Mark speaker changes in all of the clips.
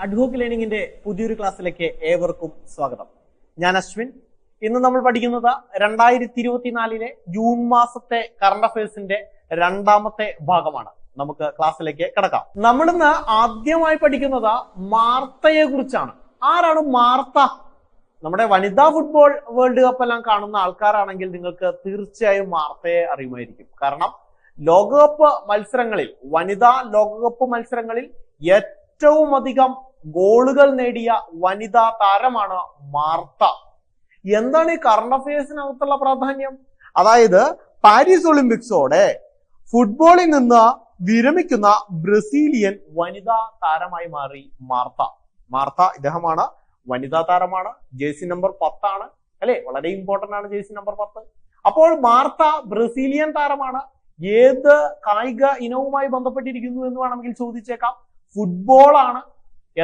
Speaker 1: Ad hoc ലേണിംഗിന്റെ പുതിയൊരു ക്ലാസ്സിലേക്ക് ഏവർക്കും സ്വാഗതം. ഞാൻ അശ്വിൻ. ഇന്ന് നമ്മൾ പഠിക്കുന്നത് 2024 ജൂൺ മാസത്തെ കറണ്ട് അഫയേഴ്സിന്റെ രണ്ടാമത്തെ ഭാഗമാണ്. നമുക്ക് ക്ലാസ്സിലേക്ക് കിടക്കാം. നമ്മളിന്ന് ആദ്യമായി പഠിക്കുന്നത് മാർത്തയെ കുറിച്ചാണ്. ആരാണ് മാർത്ത? നമ്മുടെ വനിതാ ഫുട്ബോൾ വേൾഡ് കപ്പ് എല്ലാം കാണുന്ന ആൾക്കാരാണെങ്കിൽ നിങ്ങൾക്ക് തീർച്ചയായും മാർത്തയെ അറിയുമായിരിക്കും. കാരണം ലോകകപ്പ് മത്സരങ്ങളിൽ, വനിതാ ലോകകപ്പ് മത്സരങ്ങളിൽ ഏറ്റവും അധികം ഗോളുകൾ നേടിയ വനിതാ താരമാണ് മാർത്ത. എന്താണ് ഈ കറണ്ട് അഫയേഴ്സിനകത്തുള്ള പ്രാധാന്യം? അതായത് പാരീസ് ഒളിമ്പിക്സോടെ ഫുട്ബോളിൽ നിന്ന് വിരമിക്കുന്ന ബ്രസീലിയൻ വനിതാ താരമായി മാറി മാർത്ത. ഇദ്ദേഹമാണ് വനിതാ താരമാണ്. ജേഴ്സി നമ്പർ 10 ആണ് അല്ലെ, വളരെ ഇമ്പോർട്ടന്റ് ആണ് ജേഴ്സി നമ്പർ 10. അപ്പോൾ മാർത്ത ബ്രസീലിയൻ താരമാണ്. ഏത് കായിക ഇനവുമായി ബന്ധപ്പെട്ടിരിക്കുന്നു എന്ന് വേണമെങ്കിൽ ചോദിച്ചേക്കാം. ഫുട്ബോൾ ആണ്.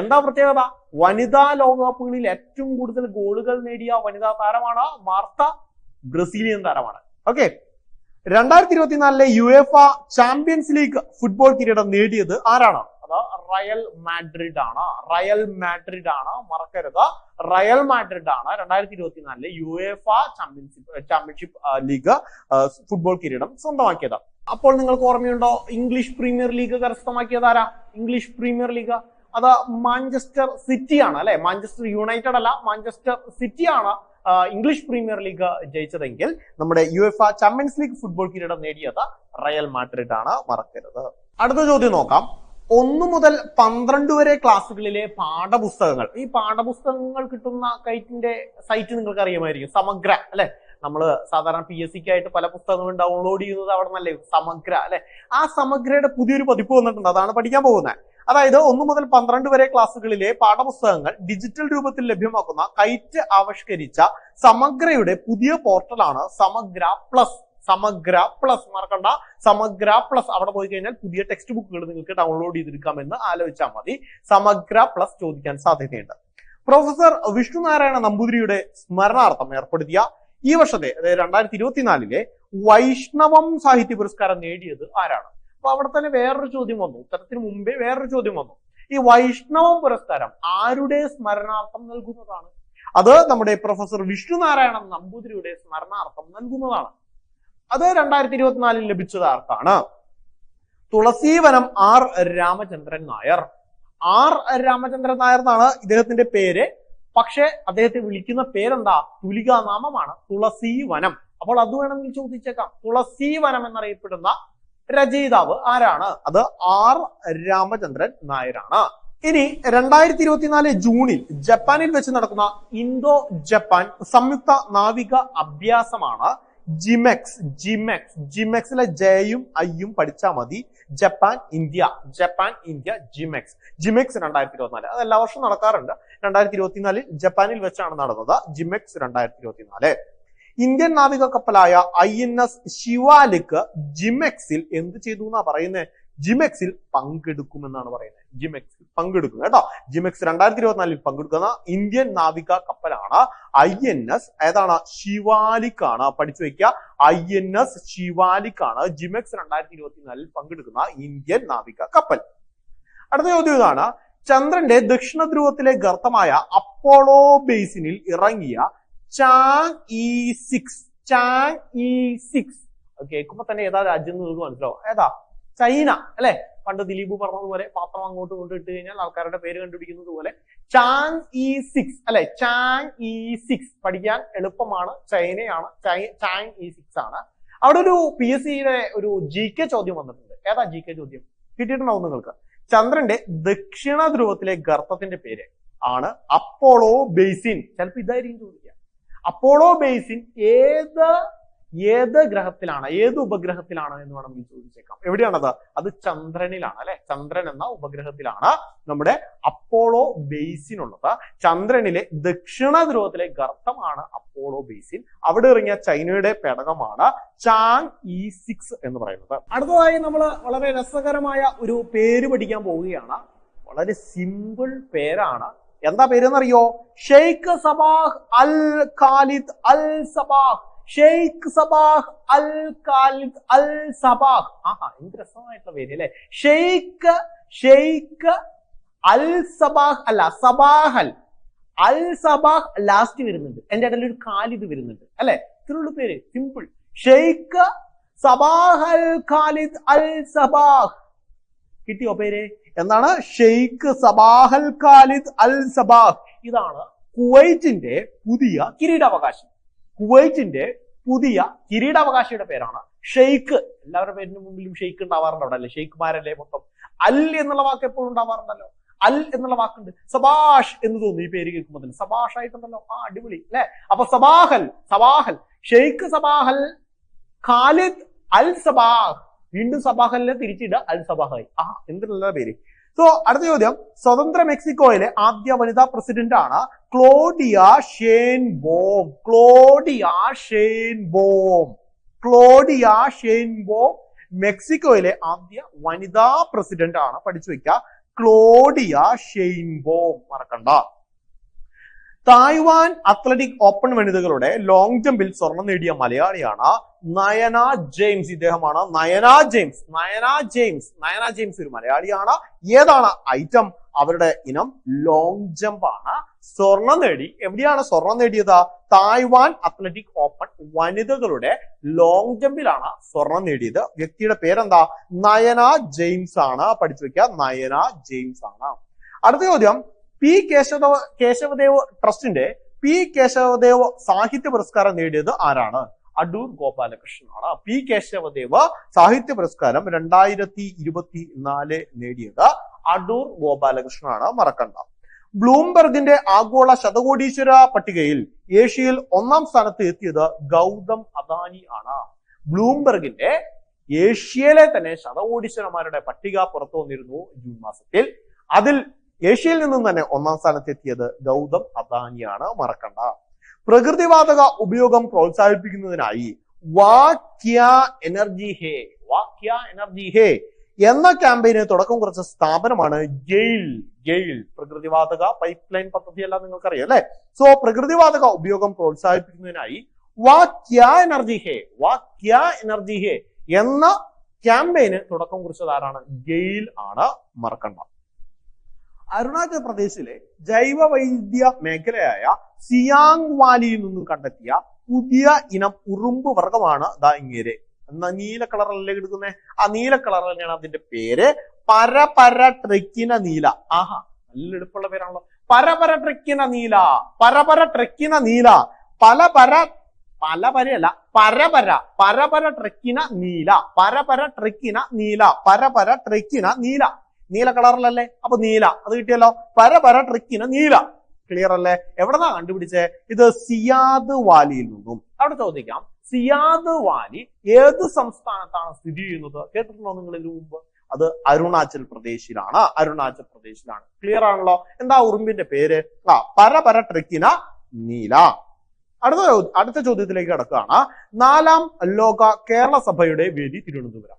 Speaker 1: എന്താ പ്രത്യേകത? വനിതാ ലോകകപ്പുകളിൽ ഏറ്റവും കൂടുതൽ ഗോളുകൾ നേടിയ വനിതാ താരമാണ് മാർത്ത. ബ്രസീലിയൻ താരമാണ്. Okay, 2024 UEFA champions league football കിരീടം നേടിയത് ആരാണ്? അത് റയൽ മാഡ്രിഡ് ആണ്. മറക്കരുത്, റയൽ മാഡ്രിഡ് ആണ് 2024 യുവേഫ ചാമ്പ്യൻഷിപ്പ് ലീഗ് ഫുട്ബോൾ കിരീടം സ്വന്തമാക്കിയത്. അപ്പോൾ നിങ്ങൾക്ക് ഓർമ്മയുണ്ടോ, ഇംഗ്ലീഷ് പ്രീമിയർ ലീഗ് കരസ്ഥമാക്കിയത് ആരാ? ഇംഗ്ലീഷ് പ്രീമിയർ ലീഗ് അത് മാഞ്ചസ്റ്റർ സിറ്റി ആണ് അല്ലെ, മാഞ്ചസ്റ്റർ യുണൈറ്റഡ് അല്ല, മാഞ്ചസ്റ്റർ സിറ്റി ആണ് ഇംഗ്ലീഷ് പ്രീമിയർ ലീഗ് ജയിച്ചതെങ്കിൽ നമ്മുടെ യുവേഫ ചാമ്പ്യൻസ് ലീഗ് ഫുട്ബോൾ കിരീടം നേടിയത് റയൽ മാഡ്രിഡ് ആണ്. മറക്കരുത്. അടുത്ത ചോദ്യം നോക്കാം. 1 മുതൽ 12 വരെ ക്ലാസ്സുകളിലെ പാഠപുസ്തകങ്ങൾ. ഈ പാഠപുസ്തകങ്ങൾ കിട്ടുന്ന കൈറ്റിന്റെ സൈറ്റ് നിങ്ങൾക്ക് അറിയാമായിരിക്കും, സമഗ്ര അല്ലെ. നമ്മൾ സാധാരണ PSC ആയിട്ട് പല പുസ്തകങ്ങളും ഡൗൺലോഡ് ചെയ്യുന്നത് അവിടെ നിന്നല്ലേ, സമഗ്ര അല്ലെ. ആ സമഗ്രയുടെ പുതിയൊരു പതിപ്പ് വന്നിട്ടുണ്ട്, അതാണ് പഠിക്കാൻ പോകുന്നത്. അതായത് 1 മുതൽ 12 വരെ ക്ലാസ്സുകളിലെ പാഠപുസ്തകങ്ങൾ ഡിജിറ്റൽ രൂപത്തിൽ ലഭ്യമാക്കുന്ന കൈറ്റ് ആവിഷ്കരിച്ച സമഗ്രയുടെ പുതിയ പോർട്ടലാണ് സമഗ്ര പ്ലസ്. മറക്കണ്ട, സമഗ്ര പ്ലസ്. അവിടെ പോയി കഴിഞ്ഞാൽ പുതിയ ടെക്സ്റ്റ് ബുക്കുകൾ നിങ്ങൾക്ക് ഡൗൺലോഡ് ചെയ്തെടുക്കാമെന്ന് ആലോചിച്ചാൽ മതി. സമഗ്ര പ്ലസ് ചോദിക്കാൻ സാധ്യതയുണ്ട്. പ്രൊഫസർ വിഷ്ണുനാരായണ നമ്പൂതിരിയുടെ സ്മരണാർത്ഥം ഏർപ്പെടുത്തിയ ഈ വർഷത്തെ, അതായത് 2024 വൈഷ്ണവം സാഹിത്യ പുരസ്കാരം നേടിയത് ആരാണ്? അപ്പൊ അവിടെ തന്നെ വേറൊരു ചോദ്യം വന്നു, ഉത്തരത്തിന് മുമ്പേ വേറൊരു ചോദ്യം വന്നു. ഈ വൈഷ്ണവം പുരസ്കാരം ആരുടെ സ്മരണാർത്ഥം നൽകുന്നതാണ്? അത് നമ്മുടെ പ്രൊഫസർ വിഷ്ണുനാരായണ നമ്പൂതിരിയുടെ സ്മരണാർത്ഥം നൽകുന്നതാണ്. അത് 2024 ലഭിച്ചത് ആർക്കാണ്? തുളസീവനം ആർ രാമചന്ദ്രൻ നായർ എന്നാണ് ഇദ്ദേഹത്തിന്റെ പേര്. പക്ഷെ അദ്ദേഹത്തെ വിളിക്കുന്ന പേരെന്താ? തുലികാനാമമാണ്, തുളസീവനം. അപ്പോൾ അത് വേണമെങ്കിൽ ചോദിച്ചേക്കാം. തുളസീവനം എന്നറിയപ്പെടുന്ന രചയിതാവ് ആരാണ്? അത് ആർ രാമചന്ദ്രൻ നായരാണ്. ഇനി 2024 ജൂണിൽ ജപ്പാനിൽ വെച്ച് നടക്കുന്ന ഇന്തോ ജപ്പാൻ സംയുക്ത നാവിക അഭ്യാസമാണ് ജിമെക്സിലെ ജയും ഐയും പഠിച്ചാൽ മതി. Japan India JIMEX 2024. അത് എല്ലാ വർഷവും നടക്കാറുണ്ട്. 2024 ജപ്പാനിൽ വെച്ചാണ് നടന്നത് ജിമെക്സ് 2024. ഇന്ത്യൻ നാവിക കപ്പലായ INS ശിവാലിക് ജിമെക്സിൽ എന്ത് ചെയ്തു എന്നാ പറയുന്നത്? ജിമെക്സിൽ പങ്കെടുക്കുമെന്നാണ് പറയുന്നത്. ജിമെക്സിൽ പങ്കെടുക്കും കേട്ടോ. ജിമെക്സ് 2024 പങ്കെടുക്കുന്ന ഇന്ത്യൻ നാവിക കപ്പലാണ് INS ഏതാണ്? ശിവാലിക് ആണ്. പഠിച്ചു വെക്കുക, INS ശിവാലിക് ആണ് ജിമെക്സ് 2024 പങ്കെടുക്കുന്ന ഇന്ത്യൻ നാവിക കപ്പൽ. അടുത്ത ചോദ്യം ഇതാണ്. ചന്ദ്രന്റെ ദക്ഷിണ ധ്രുവത്തിലെ ഗർത്തമായ അപ്പോളോ ബേസിനിൽ ഇറങ്ങിയ ചാങ് E6 കേൾക്കുമ്പോ തന്നെ ഏതാ രാജ്യം എന്ന് മനസ്സിലാവും. ഏതാ? ചൈന അല്ലെ. പണ്ട് ദിലീപ് പറഞ്ഞതുപോലെ പാത്രം അങ്ങോട്ടും ഇങ്ങോട്ടും ഇട്ട് കഴിഞ്ഞാൽ ആൾക്കാരുടെ പേര് കണ്ടുപിടിക്കുന്നത് പോലെ ചാങ് E6 അല്ലെ. ചാങ് E6 പഠിക്കാൻ എളുപ്പമാണ്, ചൈനയാണ്. ചാങ് E6 ആണ്. അവിടെ ഒരു PSCയുടെ ഒരു GK ചോദ്യം വന്നിട്ടുണ്ട്. ഏതാ GK ചോദ്യം? കിട്ടിയിട്ടുണ്ടാവും നിങ്ങൾക്ക്. ചന്ദ്രന്റെ ദക്ഷിണ ധ്രുവത്തിലെ ഗർത്തത്തിന്റെ പേര് ആണ് അപ്പോളോ ബേസിൻ. ചിലപ്പോ ഇതായിരിക്കും ചോദിക്കുക. അപ്പോളോ ബേസിൻ ഏത് ഗ്രഹത്തിലാണ്, ഏത് ഉപഗ്രഹത്തിലാണ് എന്ന് വേണമെങ്കിൽ ചോദിച്ചേക്കാം. എവിടെയാണത്? അത് ചന്ദ്രനിലാണ് അല്ലെ. ചന്ദ്രൻ എന്ന ഉപഗ്രഹത്തിലാണ് നമ്മുടെ അപ്പോളോ ബേസിൻ ഉള്ളത്. ചന്ദ്രനിലെ ദക്ഷിണ ധ്രുവത്തിലെ ഗർത്തമാണ് അപ്പോളോ ബേസിൻ. അവിടെ ഇറങ്ങിയ ചൈനയുടെ പേടകമാണ് ചാങ് E6 എന്ന് പറയുന്നത്. അടുത്തതായി നമ്മൾ വളരെ രസകരമായ ഒരു പേര് പഠിക്കാൻ പോവുകയാണ്. വളരെ സിമ്പിൾ പേരാണ്. എന്താ പേരെന്നറിയോ? ഷെയ്ഖ് സബാഹ് അൽ ഖാലിദ് അൽ സബാഹ് ഷെയ്ഖ് സബാഹ് അൽ ഖാലിദ് അൽ സബാഹ്. ആഹാ, എന്ത് രസമായിട്ടുള്ള പേര് അല്ലെ. ഷെയ്ഖ് അൽ സബാഹ് അല്ല, സബാഹൽ അൽ സബാഹ് ലാസ്റ്റ് വരുന്നുണ്ട്, എന്റെ ഇടയിൽ ഒരു ഖാലിദ് വരുന്നുണ്ട് അല്ലെ. ഇത്രയുള്ള പേര്, സിമ്പിൾ. ഷെയ്ഖ് സബാഹ് അൽ ഖാലിദ് അൽ സബാഹ്. കിട്ടിയോ പേര്? എന്താണ്? ഷെയ്ഖ് സബാഹ് അൽ ഖാലിദ് അൽ സബാഹ്. ഇതാണ് കുവൈറ്റിന്റെ പുതിയ കിരീടാവകാശി. കുവൈറ്റിന്റെ പുതിയ കിരീടാവകാശിയുടെ പേരാണ് ഷെയ്ഖ്. എല്ലാവരുടെ പേരിന് മുമ്പിലും ഷെയ്ഖ് ഉണ്ടാവാറുണ്ട് അവിടെ അല്ലെ, ഷെയ്ഖ്മാരല്ലേ മൊത്തം. അൽ എന്നുള്ള വാക്ക് എപ്പോഴും ഉണ്ടാവാറുണ്ടല്ലോ, അൽ എന്നുള്ള വാക്കുണ്ട്. സബാഷ് എന്ന് തോന്നുന്നു ഈ പേര് കേൾക്കുമ്പോൾ തന്നെ, സബാഷ് ആയിട്ടുണ്ടല്ലോ. അടിപൊളി അല്ലെ. അപ്പൊ സബാഹൽ ഷെയ്ഖ് സബാഹൽ ഖാലിദ് അൽ സബാഹ്. വീണ്ടും സബാഹലിനെ തിരിച്ചിട അൽ സബാഹായി. എന്ത് നല്ല പേര്. സോ അടുത്ത ചോദ്യം, സ്വതന്ത്ര മെക്സിക്കോയിലെ ആദ്യ വനിതാ പ്രസിഡന്റ് ആണ് ക്ലോഡിയ ഷെയ്ൻബോം. മെക്സിക്കോയിലെ ആദ്യ വനിതാ പ്രസിഡന്റ് ആണ്. പഠിച്ചു വെക്കുക, ക്ലോഡിയ ഷെയ്ൻബോം, മറക്കണ്ട. തായ്വാൻ അത്ലറ്റിക് ഓപ്പൺ വനിതകളുടെ ലോങ് ജമ്പിൽ സ്വർണം നേടിയ മലയാളിയാണ് നയന ജെയിംസ്. ഇദ്ദേഹമാണ് നയന ജെയിംസ് ഒരു മലയാളിയാണ്. ഏതാണ് ഐറ്റം? അവരുടെ ഇനം ലോങ് ജമ്പ് ആണ്. സ്വർണം നേടി. എവിടെയാണ് സ്വർണം നേടിയത്? തായ്വാൻ അത്ലറ്റിക് ഓപ്പൺ വനിതകളുടെ ലോങ് ജമ്പിലാണ് സ്വർണം നേടിയത്. വ്യക്തിയുടെ പേരെന്താ? നയന ജെയിംസ് ആണ്. പഠിച്ചു വെക്കുക, നയന ജെയിംസ് ആണ്. അടുത്ത ചോദ്യം, പി കേശവദേവ് ട്രസ്റ്റിന്റെ പി കേശവദേവ് സാഹിത്യ പുരസ്കാരം നേടിയത് ആരാണ്? അടൂർ ഗോപാലകൃഷ്ണനാണ്. പി കേശവദേവ് സാഹിത്യ പുരസ്കാരം 2024 നേടിയത് അടൂർ ഗോപാലകൃഷ്ണനാണ്, മറക്കണ്ട. ബ്ലൂംബെർഗിന്റെ ആഗോള ശതകോടീശ്വര പട്ടികയിൽ ഏഷ്യയിൽ 1-ാം സ്ഥാനത്ത് എത്തിയത് ഗൗതം അദാനി ആണ്. ബ്ലൂംബെർഗിന്റെ ഏഷ്യയിലെ തന്നെ ശതകോടീശ്വരന്മാരുടെ പട്ടിക പുറത്തു വന്നിരുന്നു ജൂൺ മാസത്തിൽ. അതിൽ ഏഷ്യയിൽ നിന്നും തന്നെ 1-ാം സ്ഥാനത്ത് എത്തിയത് ഗൗതം അദാനിയാണ്, മറക്കണ്ട. പ്രകൃതിവാതക ഉപയോഗം പ്രോത്സാഹിപ്പിക്കുന്നതിനായി വാക്യ എനർജി ഹേ എന്ന ക്യാമ്പയിന് തുടക്കം കുറിച്ച സ്ഥാപനമാണ് ഗെയിൽ. പ്രകൃതിവാതക പൈപ്പ് ലൈൻ പദ്ധതി എല്ലാം നിങ്ങൾക്കറിയാം അല്ലെ. സോ പ്രകൃതിവാതക ഉപയോഗം പ്രോത്സാഹിപ്പിക്കുന്നതിനായി വാക്യ എനർജി ഹേ എന്ന ക്യാമ്പയിന് തുടക്കം കുറിച്ചതാരാണ്? ഗെയിൽ ആണ്, മറക്കണ്ട. അരുണാചൽ പ്രദേശിലെ ജൈവ വൈദ്യ മേഖലയായ സിയാങ് വാലിയിൽ നിന്നും കണ്ടെത്തിയ പുതിയ ഇനം ഉറുമ്പ് വർഗമാണ് ഇങ്ങേരെ. എന്നാ നീല കളറല്ലേ എടുക്കുന്നേ? നീല കളർ തന്നെയാണ് അതിന്റെ പേര്. പരപര ട്രെക്കിന നീല. നല്ല എളുപ്പമുള്ള പേരാണല്ലോ. പരപര ട്രെക്കിന നീല. പരപര ട്രെക്കിന ട്രെക്കിന നീല. നീല കളറിലല്ലേ, അപ്പൊ നീല അത് കിട്ടിയല്ലോ. പരപര ട്രെക്കിന നീല. ക്ലിയർ അല്ലേ? എവിടെന്നാ കണ്ടുപിടിച്ചേ? ഇത് സിയാദ് വാലിയിൽ നിന്നും. അവിടെ ചോദിക്കാം, സിയാദ് വാലി ഏത് സംസ്ഥാനത്താണ് സ്ഥിതി ചെയ്യുന്നത്? കേട്ടിട്ടുണ്ടോ നിങ്ങൾ ഇതിനു മുമ്പ്? അത് അരുണാചൽ പ്രദേശിലാണ്. ക്ലിയർ ആണല്ലോ? എന്താ ഉറുമ്പിന്റെ പേര്? പരപര ട്രെക്കിന നീല. അടുത്ത ചോദ്യത്തിലേക്ക് കടക്കുകയാണ്. 4-ാം ലോക കേരള സഭയുടെ വേദി തിരുവനന്തപുരം.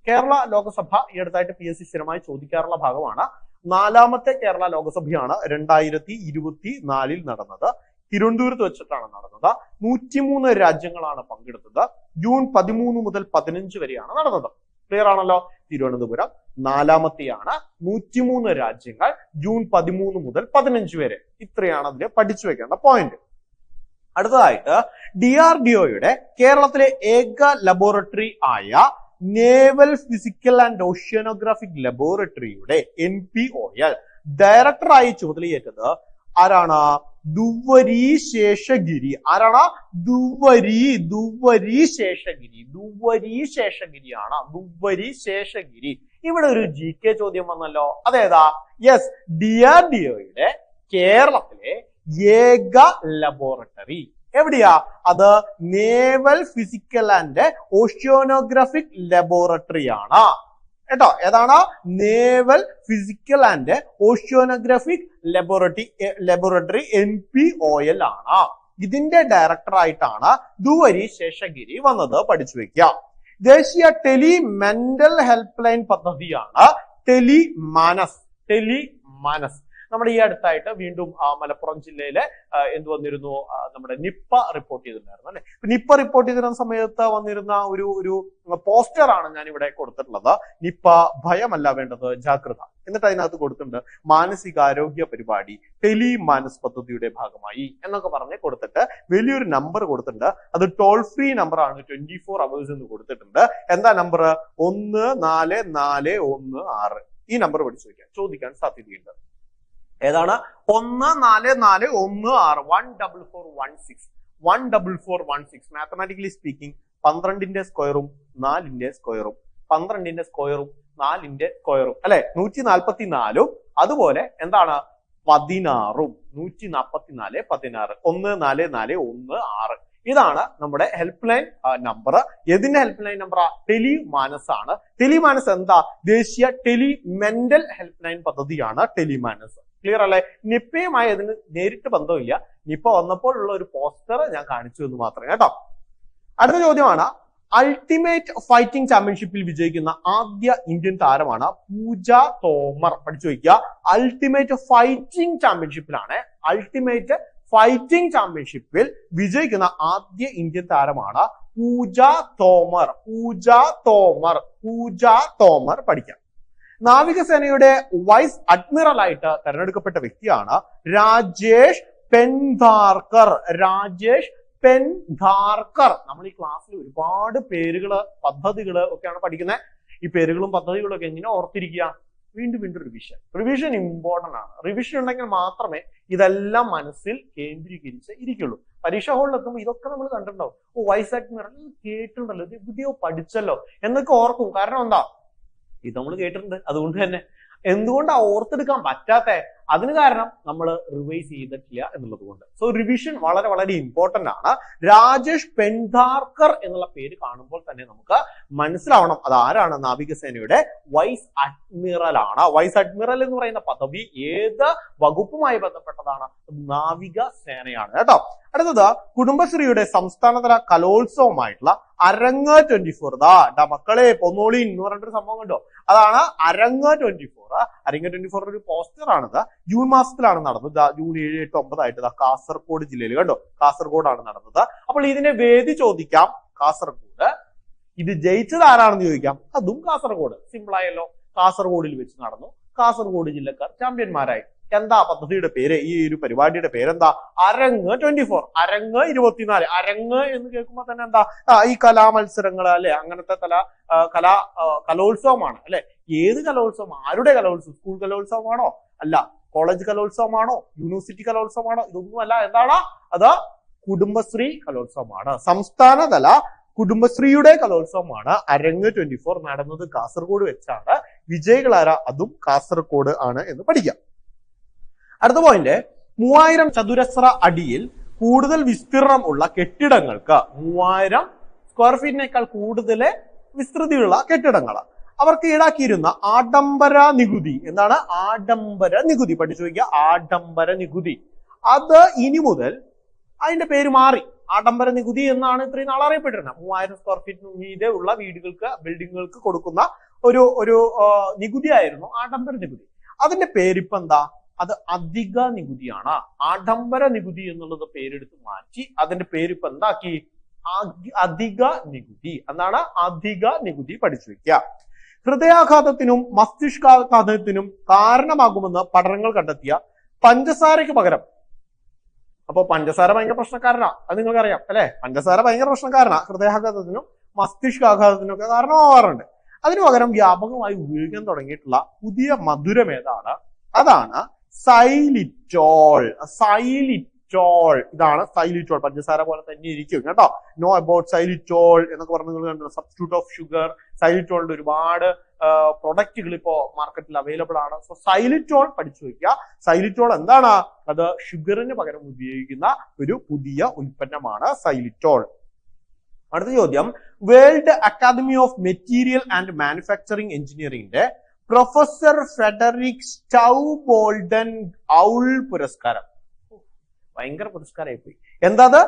Speaker 1: കേരള ലോകസഭ ഈ അടുത്തായിട്ട് PSC സ്ഥിരമായി ചോദിക്കാറുള്ള ഭാഗമാണ്. 4-ാമത്തെ കേരള ലോകസഭയാണ് 2024 നടന്നത്. തിരുവനന്തപുരത്ത് വെച്ചിട്ടാണ് നടന്നത്. 103 രാജ്യങ്ങളാണ് പങ്കെടുത്തത്. ജൂൺ 13 മുതൽ 15 വരെയാണ് നടന്നത്. ക്ലിയർ ആണല്ലോ? തിരുവനന്തപുരം 4-ാമത്തെയാണ്. 103 രാജ്യങ്ങൾ, ജൂൺ 13 മുതൽ 15 വരെ. ഇത്രയാണ് അതിൽ പഠിച്ചു വെക്കേണ്ട പോയിന്റ്. അടുത്തതായിട്ട് DRDOയുടെ കേരളത്തിലെ ഏക ലബോറട്ടറി ആയ നേവൽ ഫിസിക്കൽ ആൻഡ് ഓഷ്യാനോഗ്രാഫിക് ലബോറട്ടറിയുടെ NPOL ഡയറക്ടറായി ചുമതലയേറ്റത് ആരാണ്? ദുവരി ശേഷഗിരി. ആരാണ്? ദുവരി ശേഷഗിരി. ഇവിടെ ഒരു GK ചോദ്യം വന്നല്ലോ. അതേതാ? യെസ്, DRDOയുടെ കേരളത്തിലെ ഏക ലബോറട്ടറി എവിടെയാ? അത് naval physical and oceanographic laboratory ആണ് കേട്ടോ. ഏതാണ്? Naval physical and oceanographic laboratory NPOL ആണ്. ഇതിന്റെ ഡയറക്ടർ ആയിട്ടാണ് ദുവരി ശേഷഗിരി വന്നത്. പഠിച്ചു വെക്കുക. ദേശീയ ടെലി മെന്റൽ ഹെൽപ്പ് ലൈൻ പദ്ധതിയാണ് ടെലിമാനസ്. നമ്മുടെ ഈ അടുത്തായിട്ട് വീണ്ടും മലപ്പുറം ജില്ലയിലെ എന്ത് വന്നിരുന്നു, നമ്മുടെ നിപ്പ റിപ്പോർട്ട് ചെയ്തിട്ടുണ്ടായിരുന്നു അല്ലെ. നിപ്പ റിപ്പോർട്ട് ചെയ്തിരുന്ന സമയത്ത് വന്നിരുന്ന ഒരു പോസ്റ്റർ ആണ് ഞാൻ ഇവിടെ കൊടുത്തിട്ടുള്ളത്. നിപ്പ ഭയമല്ല വേണ്ടത്, ജാഗ്രത. എന്നിട്ട് അതിനകത്ത് കൊടുത്തിട്ടുണ്ട് മാനസികാരോഗ്യ പരിപാടി ടെലി മാനസ് പദ്ധതിയുടെ ഭാഗമായി എന്നൊക്കെ പറഞ്ഞ് കൊടുത്തിട്ട് വലിയൊരു നമ്പർ കൊടുത്തിട്ടുണ്ട്. അത് ടോൾ ഫ്രീ നമ്പർ ആണ്, 24 hours എന്ന് കൊടുത്തിട്ടുണ്ട്. എന്താ നമ്പർ? 1441 ഈ നമ്പർ പഠിച്ചു വയ്ക്കാൻ ചോദിക്കാൻ സാധ്യതയുണ്ട്. ഏതാണ്? 1441 14416 14416. മാത്തമാറ്റിക്കലി സ്പീക്കിംഗ് 12ന്റെ സ്ക്വയറും 4ന്റെ സ്ക്വയറും 12ന്റെ സ്ക്വയറും 4ന്റെ സ്ക്വയറും അല്ലെ 144ഉം അതുപോലെ എന്താണ് 16ഉം 144 16 14416. ഇതാണ് നമ്മുടെ ഹെൽപ്പ് ലൈൻ നമ്പർ. ഏതിന്റെ help line number? Tele Manas ആണ്. ടെലി മാനസ് എന്താ? ദേശീയ ടെലി മെന്റൽ ഹെൽപ്പ് ലൈൻ പദ്ധതിയാണ് ടെലി മാനസ്. ക്ലിയർ അല്ലെ? നിപ്പയുമായി അതിന് നേരിട്ട് ബന്ധമില്ല. നിപ്പ വന്നപ്പോൾ ഉള്ള ഒരു പോസ്റ്റർ ഞാൻ കാണിച്ചു എന്ന് മാത്രമേ കേട്ടോ. അടുത്ത ചോദ്യമാണ്, അൾട്ടിമേറ്റ് ഫൈറ്റിംഗ് ചാമ്പ്യൻഷിപ്പിൽ വിജയിക്കുന്ന ആദ്യ ഇന്ത്യൻ താരമാണ് പൂജ തോമർ. പഠിച്ചു വയ്ക്കുക. അൾട്ടിമേറ്റ് ഫൈറ്റിംഗ് ചാമ്പ്യൻഷിപ്പിലാണ്, അൾട്ടിമേറ്റ് ഫൈറ്റിംഗ് ചാമ്പ്യൻഷിപ്പിൽ വിജയിക്കുന്ന ആദ്യ ഇന്ത്യൻ താരമാണ് പൂജ തോമർ. പൂജ തോമർ, പൂജ തോമർ പഠിക്കാം. നാവികസേനയുടെ വൈസ് അഡ്മിറൽ ആയിട്ട് തെരഞ്ഞെടുക്കപ്പെട്ട വ്യക്തിയാണ് രാജേഷ് പെൻധാർക്കർ. രാജേഷ് പെൻധാർക്കർ. നമ്മൾ ഈ ക്ലാസ്സിൽ ഒരുപാട് പേരുകള് പദ്ധതികള് ഒക്കെയാണ് പഠിക്കുന്നത്. ഈ പേരുകളും പദ്ധതികളും ഒക്കെ എങ്ങനെ ഓർത്തിരിക്കുക? വീണ്ടും വീണ്ടും റിവിഷൻ ഇമ്പോർട്ടന്റ് ആണ്. റിവിഷൻ ഉണ്ടെങ്കിൽ മാത്രമേ ഇതെല്ലാം മനസ്സിൽ കേന്ദ്രീകരിച്ച് ഇരിക്കുള്ളൂ. പരീക്ഷാ ഹാളിൽ എത്തുമ്പോൾ ഇതൊക്കെ നമ്മൾ കണ്ടിട്ടുണ്ടാവും. വൈസ് അഡ്മിറൽ കേട്ടിട്ടുണ്ടല്ലോ, ഇത് പുതിയോ പഠിച്ചല്ലോ എന്നൊക്കെ ഓർക്കും. കാരണം എന്താ? ഇത് നമ്മൾ കേട്ടിട്ടുണ്ട്. അതുകൊണ്ട് തന്നെ എന്തുകൊണ്ടാ ഓർത്തെടുക്കാൻ പറ്റാത്ത? അതിന് കാരണം നമ്മൾ റിവൈസ് ചെയ്തിട്ടില്ല എന്നുള്ളത് കൊണ്ട്. സോ റിവിഷൻ വളരെ വളരെ ഇമ്പോർട്ടന്റ് ആണ്. രാജേഷ് പെൻധാർക്കർ എന്നുള്ള പേര് കാണുമ്പോൾ തന്നെ നമുക്ക് മനസ്സിലാവണം അത് ആരാണ്? നാവികസേനയുടെ വൈസ് അഡ്മിറൽ ആണ്. വൈസ് അഡ്മിറൽ എന്ന് പറയുന്ന പദവി ഏത് വകുപ്പുമായി ബന്ധപ്പെട്ടതാണ്? നാവികസേനയാണ് കേട്ടോ. അടുത്തത് കുടുംബശ്രീയുടെ സംസ്ഥാനതല കലോത്സവമായിട്ടുള്ള അരങ്ങ് 24. ദാ മക്കളെ പൊന്നോളി എന്ന് പറഞ്ഞിട്ടൊരു സംഭവം കണ്ടോ? അതാണ് അരങ്ങ് 24. അരങ്ങ് 24 ഒരു പോസ്റ്റർ ആണിത്. ജൂൺ മാസത്തിലാണ് നടന്നത്. ജൂൺ 7, 8, 9 ആയിട്ട് കാസർഗോഡ് ജില്ലയിൽ കണ്ടോ, കാസർഗോഡാണ് നടന്നത്. അപ്പോൾ ഇതിന്റെ വേദി ചോദിക്കാം കാസർഗോഡ്. ഇത് ജയിച്ചത് ആരാണെന്ന് ചോദിക്കാം, അതും കാസർഗോഡ്. സിമ്പിൾ ആയല്ലോ. കാസർഗോഡിൽ വെച്ച് നടന്നു. കാസർഗോഡ് ജില്ലക്കാർ ചാമ്പ്യന്മാരായി. എന്താ പദ്ധതിയുടെ പേര്? ഈ ഒരു പരിപാടിയുടെ പേരെന്താ? അരങ്ങ് 24. അരങ്ങ് 24. അരങ്ങ് എന്ന് കേൾക്കുമ്പോൾ തന്നെ എന്താ? ഈ കലാമത്സരങ്ങൾ അല്ലെ, അങ്ങനത്തെ കലോത്സവമാണ് അല്ലെ. ഏത് കലോത്സവം? ആരുടെ കലോത്സവം? സ്കൂൾ കലോത്സവമാണോ? അല്ല. കോളേജ് കലോത്സവമാണോ? യൂണിവേഴ്സിറ്റി കലോത്സവമാണോ? ഇതൊന്നുമല്ല. എന്താണ് അത്? കുടുംബശ്രീ കലോത്സവമാണ്. സംസ്ഥാനതല കുടുംബശ്രീയുടെ കലോത്സവമാണ് അരങ്ങ് 24. നടന്നത് കാസർഗോഡ് വെച്ചാണ്. വിജയികളാരാ? അതും കാസർഗോഡ് ആണ് എന്ന് പഠിക്കാം. അടുത്ത പോയിന്റ്, 3000 ചതുരശ്ര അടിയിൽ കൂടുതൽ വിസ്തീർണം ഉള്ള കെട്ടിടങ്ങൾക്ക് 3000 സ്ക്വയർ ഫീറ്റിനേക്കാൾ കൂടുതൽ വിസ്തൃതിയുള്ള കെട്ടിടങ്ങൾ അവർക്ക് ഈടാക്കിയിരുന്ന ആഡംബര നികുതി. എന്താണ് ആഡംബര നികുതി? പഠിച്ചു വയ്ക്കുക. ആഡംബര നികുതി അത് ഇനി മുതൽ അതിന്റെ പേര് മാറി. ആഡംബര നികുതി എന്നാണ് ഇത്രയും നാൾ അറിയപ്പെട്ടിരുന്നത്. 3000 സ്ക്വയർ ഫീറ്റിന് മീതെ ഉള്ള വീടുകൾക്ക്, ബിൽഡിങ്ങുകൾക്ക് കൊടുക്കുന്ന ഒരു നികുതി ആയിരുന്നു ആഡംബര നികുതി. അതിന്റെ പേരിപ്പോ എന്താ? അത് അധിക നികുതിയാണ്. ആഡംബര നികുതി എന്നുള്ളത് പേരെടുത്ത് മാറ്റി അതിന്റെ പേരിപ്പോ എന്താക്കി? അധിക നികുതി. എന്താണ് അധിക നികുതി? പഠിച്ചു വെക്കുക. ഹൃദയാഘാതത്തിനും മസ്തിഷ്കാഘാതത്തിനും കാരണമാകുമെന്ന് പഠനങ്ങൾ കണ്ടെത്തിയ പഞ്ചസാരയ്ക്ക് പകരം, അപ്പൊ പഞ്ചസാര ഭയങ്കര പ്രശ്നക്കാരനാ, അത് നിങ്ങൾക്കറിയാം അല്ലെ. പഞ്ചസാര ഭയങ്കര പ്രശ്നക്കാരനാ. ഹൃദയാഘാതത്തിനും മസ്തിഷ്കാഘാതത്തിനും ഒക്കെ കാരണമാവാറുണ്ട്. അതിനു പകരം വ്യാപകമായി ഉപയോഗിക്കാൻ തുടങ്ങിയിട്ടുള്ള പുതിയ മധുരം ഏതാണ്? അതാണ് സൈലിറ്റോൾ. സൈലിറ്റോൾ. ഇതാണ് സൈലിറ്റോൾ. പഞ്ചസാര പോലെ തന്നെ ഇരിക്കും കേട്ടോ. നോ അബൌട്ട് സൈലിറ്റോൾ എന്നൊക്കെ പറഞ്ഞ് നിങ്ങൾ കണ്ടോ. Substitute of sugar. സൈലിറ്റോളിന്റെ ഒരുപാട് പ്രൊഡക്റ്റുകൾ ഇപ്പോ മാർക്കറ്റിൽ അവൈലബിൾ ആണ്. സോ സൈലിറ്റോൾ പഠിച്ചു വെക്കുക. സൈലിറ്റോൾ എന്താണ്? അത് ഷുഗറിന് പകരം ഉപയോഗിക്കുന്ന ഒരു പുതിയ ഉൽപ്പന്നമാണ് സൈലിറ്റോൾ. അടുത്ത ചോദ്യം, world academy of material and manufacturing എഞ്ചിനീയറിംഗിന്റെ പ്രൊഫസർ ഫെഡറിക് സ്റ്റൗബോൾഡൻ ഔൾ പുരസ്കാരം. ഭയങ്കര പുരസ്കാരമായി പോയി. എന്താ?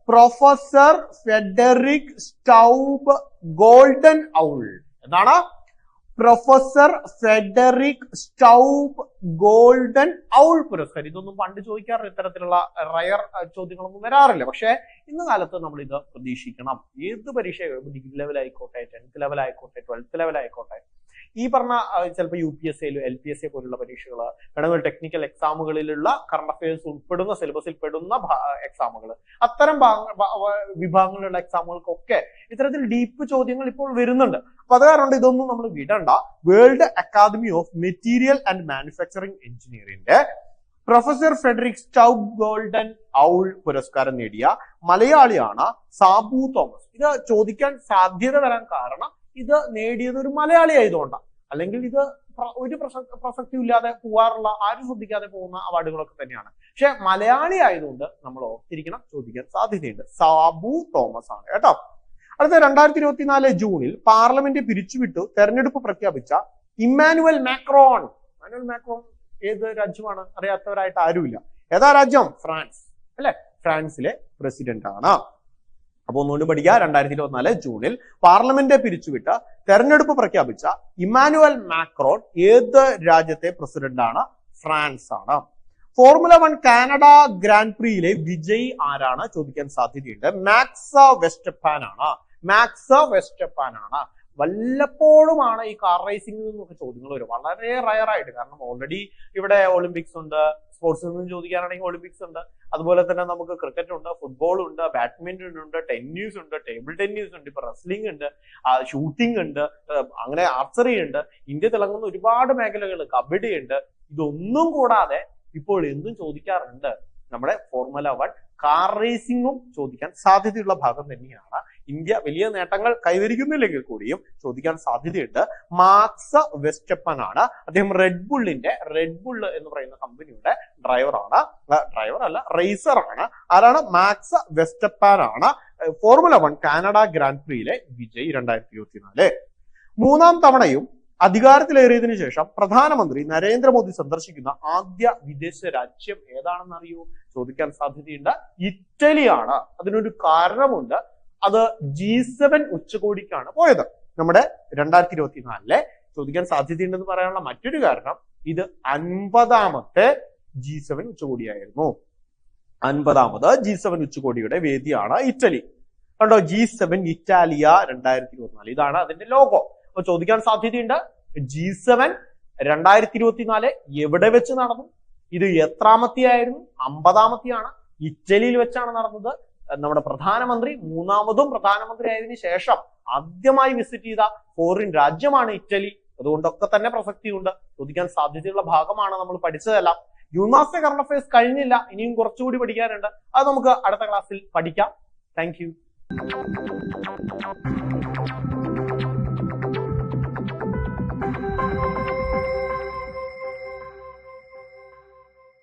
Speaker 1: Professor Federico Staub golden owl. എന്താണ്? Professor Federico Staub golden owl പുരസ്കാരം. ഇതൊന്നും പണ്ട് ചോദിക്കാറില്ല, ഇത്തരത്തിലുള്ള റയർ ചോദ്യങ്ങളൊന്നും വരാറില്ല. പക്ഷെ ഇന്ന് കാലത്ത് നമ്മൾ ഇത് പ്രതീക്ഷിക്കണം. ഏത് പരീക്ഷ, ഡിഗ്രി ലെവൽ ആയിക്കോട്ടെ, 10th ലെവൽ ആയിക്കോട്ടെ, 12th ലെവൽ ആയിക്കോട്ടെ, ഈ പറഞ്ഞ ചിലപ്പോൾ UPSC LPSC പോലുള്ള പരീക്ഷകൾ, വേണമെങ്കിൽ ടെക്നിക്കൽ എക്സാമുകളിലുള്ള കറണ്ട് അഫയേഴ്സ് ഉൾപ്പെടുന്ന സിലബസിൽ പെടുന്ന എക്സാമുകൾ, അത്തരം വിഭാഗങ്ങളിലുള്ള എക്സാമുകൾക്കൊക്കെ ഇത്തരത്തിൽ ഡീപ്പ് ചോദ്യങ്ങൾ ഇപ്പോൾ വരുന്നുണ്ട്. അപ്പൊ അത് കാരണം ഇതൊന്നും നമ്മൾ വിടണ്ട. World academy of material and manufacturing എഞ്ചിനീയറിംഗിന്റെ professor Federico Staub golden owl പുരസ്കാരം നേടിയ മലയാളിയാണ് സാബു തോമസ്. ഇത് ചോദിക്കാൻ സാധ്യത വരാൻ കാരണം ഇത് നേടിയത് ഒരു മലയാളി ആയതുകൊണ്ടാണ്. അല്ലെങ്കിൽ ഇത് ഒരു പ്രസക്തിയും ഇല്ലാതെ പോവാറുള്ള, ആരും ശ്രദ്ധിക്കാതെ പോകുന്ന അവാർഡുകളൊക്കെ തന്നെയാണ്. പക്ഷെ മലയാളി ആയതുകൊണ്ട് നമ്മൾ ഓർത്തിരിക്കണം, ചോദിക്കാൻ സാധ്യതയുണ്ട്. സാബു തോമസ് ആണ് കേട്ടോ. അടുത്ത 2024 ജൂണിൽ പാർലമെന്റ് പിരിച്ചുവിട്ടു തെരഞ്ഞെടുപ്പ് പ്രഖ്യാപിച്ച ഇമ്മാനുവൽ മാക്രോൺ. ഇമ്മാനുവൽ മാക്രോൺ ഏത് രാജ്യമാണ്? അറിയാത്തവരായിട്ട് ആരുമില്ല. ഏതാ രാജ്യം? ഫ്രാൻസ് അല്ലെ? ഫ്രാൻസിലെ പ്രസിഡന്റ് ആണ്. അപ്പൊ ഒന്നുകൊണ്ട് പഠിക്കുക. 2024 ജൂണിൽ പാർലമെന്റ് പിരിച്ചുവിട്ട് തെരഞ്ഞെടുപ്പ് പ്രഖ്യാപിച്ച ഇമ്മാനുവൽ മാക്രോൺ ഏത് രാജ്യത്തെ പ്രസിഡന്റ് ആണ്? ഫ്രാൻസ് ആണ്. ഫോർമുല 1 കാനഡ ഗ്രാൻഡ് പ്രിയിലെ വിജയ് ആരാണ്? ചോദിക്കാൻ സാധ്യതയുണ്ട്. മാക്സ് വെസ്റ്റപ്പാൻ ആണ്. മാക്സ് വെസ്റ്റപ്പാൻ ആണ്. വല്ലപ്പോഴുമാണ് ഈ കാർ റേസിംഗിൽ നിന്നൊക്കെ ചോദ്യങ്ങൾ വരും, വളരെ റയർ ആയിട്ട്. കാരണം ഓൾറെഡി ഇവിടെ ഒളിമ്പിക്സ് ഉണ്ട്, സ്പോർട്സിൽ നിന്ന് ചോദിക്കാനാണെങ്കിൽ ഒളിമ്പിക്സ് ഉണ്ട്, അതുപോലെ തന്നെ നമുക്ക് ക്രിക്കറ്റ് ഉണ്ട്, ഫുട്ബോൾ ഉണ്ട്, ബാഡ്മിന്റൺ ഉണ്ട്, ടെന്നീസ് ഉണ്ട്, ടേബിൾ ടെന്നീസ് ഉണ്ട്, ഇപ്പൊ റെസ്ലിംഗ് ഉണ്ട്, ഷൂട്ടിംഗ് ഉണ്ട്, അങ്ങനെ ആർച്ചറി ഉണ്ട്, ഇന്ത്യ തിളങ്ങുന്ന ഒരുപാട് മേഖലകൾ, കബഡി ഉണ്ട്. ഇതൊന്നും കൂടാതെ ഇപ്പോൾ എന്തും ചോദിക്കാറുണ്ട്. നമ്മുടെ ഫോർമുല 1 കാർ റേസിംഗും ചോദിക്കാൻ സാധ്യതയുള്ള ഭാഗം തന്നെയാണ്. ഇന്ത്യ വലിയ നേട്ടങ്ങൾ കൈവരിക്കുന്നില്ലെങ്കിൽ കൂടിയും ചോദിക്കാൻ സാധ്യതയുണ്ട്. മാക്സ് വെസ്റ്റപ്പൻ ആണ്. അദ്ദേഹം റെഡ് ബുൾ എന്ന് പറയുന്ന കമ്പനിയുടെ റേസർ ആണ്. ആരാണ്? മാക്സ് വെസ്റ്റപ്പാൻ ആണ്. ഫോർമുല 1 കാനഡ ഗ്രാൻഡ് പ്രിയിലെ വിജയ് 2024. മൂന്നാം തവണയും അധികാരത്തിലേറിയതിനു ശേഷം പ്രധാനമന്ത്രി നരേന്ദ്രമോദി സന്ദർശിക്കുന്ന ആദ്യ വിദേശ രാജ്യം ഏതാണെന്ന് അറിയൂ? ചോദിക്കാൻ സാധ്യതയുണ്ട്. ഇറ്റലിയാണ്. അതിനൊരു കാരണമുണ്ട്. അത് G7 ഉച്ചകോടിക്കാണ് പോയത്. നമ്മുടെ 2024 ചോദിക്കാൻ സാധ്യതയുണ്ടെന്ന് പറയാനുള്ള മറ്റൊരു കാരണം ഇത് 50ാമത്തെ G7 ഉച്ചകോടിയായിരുന്നു. 50ാമത് G7 ഉച്ചകോടിയുടെ വേദിയാണ് ഇറ്റലി. കണ്ടോ? G7 Italia 2024. ഇതാണ് അതിന്റെ ലോഗോ. അപ്പൊ ചോദിക്കാൻ സാധ്യതയുണ്ട്. G7 2024 എവിടെ വെച്ച് നടന്നു? ഇത് എത്രാമത്തെയായിരുന്നു? 50ാമത്തെയാണ്. ഇറ്റലിയിൽ വെച്ചാണ് നടന്നത്. നമ്മുടെ പ്രധാനമന്ത്രി മൂന്നാമതും പ്രധാനമന്ത്രി ആയതിനു ശേഷം ആദ്യമായി വിസിറ്റ് ചെയ്ത ഫോറിൻ രാജ്യമാണ് ഇറ്റലി. അതുകൊണ്ടൊക്കെ തന്നെ പ്രസക്തിയുണ്ട്. ചോദിക്കാൻ സാധ്യതയുള്ള ഭാഗമാണ് നമ്മൾ പഠിച്ചതെല്ലാം. ജൂൺ മാസത്തെ കറണ്ട് അഫയേഴ്സ് കഴിഞ്ഞില്ല, ഇനിയും കുറച്ചുകൂടി പഠിക്കാനുണ്ട്. അത് നമുക്ക് അടുത്ത ക്ലാസ്സിൽ പഠിക്കാം. Thank you.